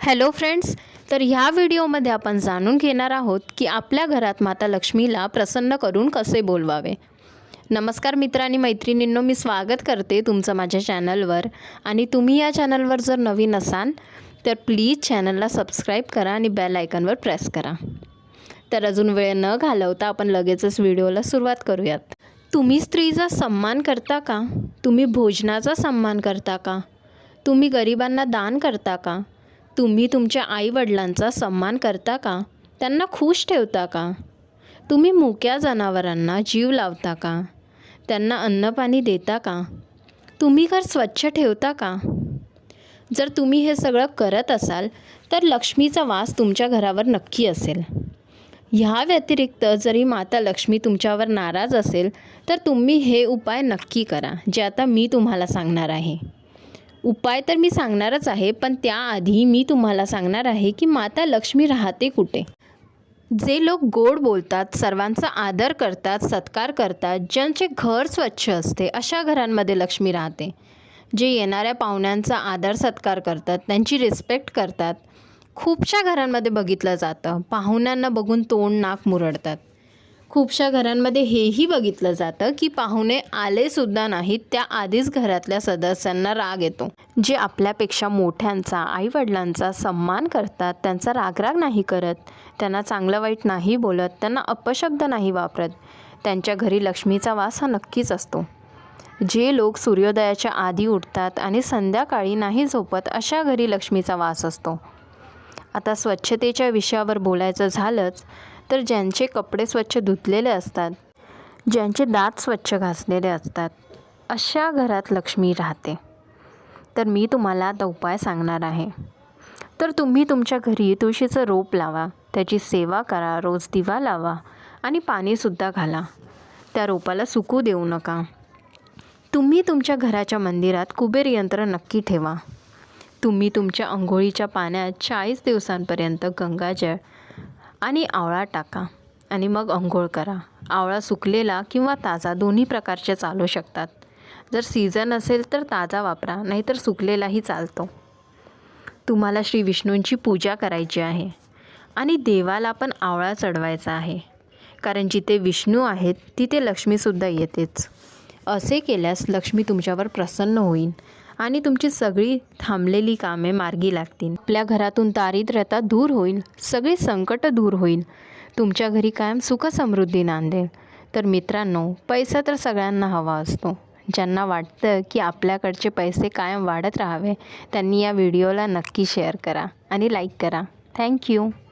Hello friends, तर ह्या व्हिडिओमध्ये आपण जाणून घेणार आहोत की आपल्या घरात माता लक्ष्मीला प्रसन्न करून कसे बोलवावे। नमस्कार मित्र आणि मैत्रिणींनो, मी स्वागत करते तुमचं माझ्या चॅनलवर। आणि तुम्ही या चॅनलवर जर नवीन असाल तर प्लीज चॅनलला सबस्क्राईब करा आणि बेल आयकॉनवर प्रेस करा। तर अजून वेळ न घालवता आपण लगेचच व्हिडिओला सुरुवात करूयात। तुम्ही स्त्रीचा सन्मान करता का? तुम्ही भोजनाचा सन्मान करता का? तुम्ही गरिबांना दान करता का? तुम्ही तुमच्या आईवडिलांचा सन्मान करता का? त्यांना खुश ठेवता का? तुम्ही मुक्या जनावरांना जीव लावता का? त्यांना अन्नपाणी देता का? तुम्ही घर स्वच्छ ठेवता का? जर तुम्ही हे सगळं करत असाल तर लक्ष्मीचा वास तुमच्या घरावर नक्की असेल। ह्या व्यतिरिक्त जरी माता लक्ष्मी तुमच्यावर नाराज असेल तर तुम्ही हे उपाय नक्की करा, जे आता मी तुम्हाला सांगणार आहे। उपाय तर मी सांगणारच आहे, पण त्याआधी मी तुम्हाला सांगणार आहे की माता लक्ष्मी राहते कुठे। जे लोक गोड बोलतात, सर्वांचा आदर करतात, सत्कार करतात, ज्यांचे घर स्वच्छ असते, अशा घरांमध्ये लक्ष्मी राहते। जे येणाऱ्या पाहुण्यांचा आदर सत्कार करतात, त्यांची रिस्पेक्ट करतात। खूपशा घरांमध्ये बघितलं जातं पाहुण्यांना बघून तोंड नाक मुरडतात। खूपशा घरांमध्ये हेही बघितलं जातं की पाहुणे आलेसुद्धा नाहीत त्याआधीच घरातल्या सदस्यांना राग येतो। जे आपल्यापेक्षा मोठ्यांचा, आईवडिलांचा सन्मान करतात, त्यांचा रागराग नाही करत, त्यांना चांगलं वाईट नाही बोलत, त्यांना अपशब्द नाही वापरत, त्यांच्या घरी लक्ष्मीचा वास हा नक्कीच असतो। जे लोक सूर्योदयाच्या आधी उठतात आणि संध्याकाळी नाही झोपत, अशा घरी लक्ष्मीचा वास असतो। आता स्वच्छतेच्या विषयावर बोलायचं झालंच तर ज्यांचे कपडे स्वच्छ धुतलेले असतात, ज्यांचे दात स्वच्छ घासलेले असतात, अशा घरात लक्ष्मी राहते। तर मी तुम्हाला आता उपाय सांगणार आहे। तर तुम्ही तुमच्या घरी तुळशीचं रोप लावा, त्याची सेवा करा, रोज दिवा लावा आणि पाणीसुद्धा घाला। त्या रोपाला सुकू देऊ नका। तुम्ही तुमच्या घराच्या मंदिरात कुबेर यंत्र नक्की ठेवा। तुम्ही तुमच्या अंघोळीच्या पाण्यात 40 दिवसांपर्यंत गंगाजळ आणि आवळा टाका आणि मग अंघोळ करा। आवळा सुकलेला किंवा ताजा दोन्ही प्रकारचे चालू शकतात। जर सीझन असेल तर ताजा वापरा, नाहीतर सुकलेलाही चालतो। तुम्हाला श्री विष्णूंची पूजा करायची आहे आणि देवाला पण आवळा चढवायचा आहे, कारण जिथे विष्णू आहेत तिथे लक्ष्मीसुद्धा येतेच। असे केल्यास लक्ष्मी तुमच्यावर प्रसन्न होईल आणि तुमची सगळी थांबलेली कामे मार्गी लागतील। आपल्या घरातून दारिद्र्यता दूर होईल, सगळी संकट दूर होईल, तुमच्या घरी कायम सुख समृद्धी नांदेल। तर मित्रांनो, पैसा तर सगळ्यांना हवा असतो। ज्यांना वाटतं की आपल्याकडचे पैसे कायम वाढत राहावे, त्यांनी या व्हिडिओला नक्की शेअर करा आणि लाईक करा। थँक्यू।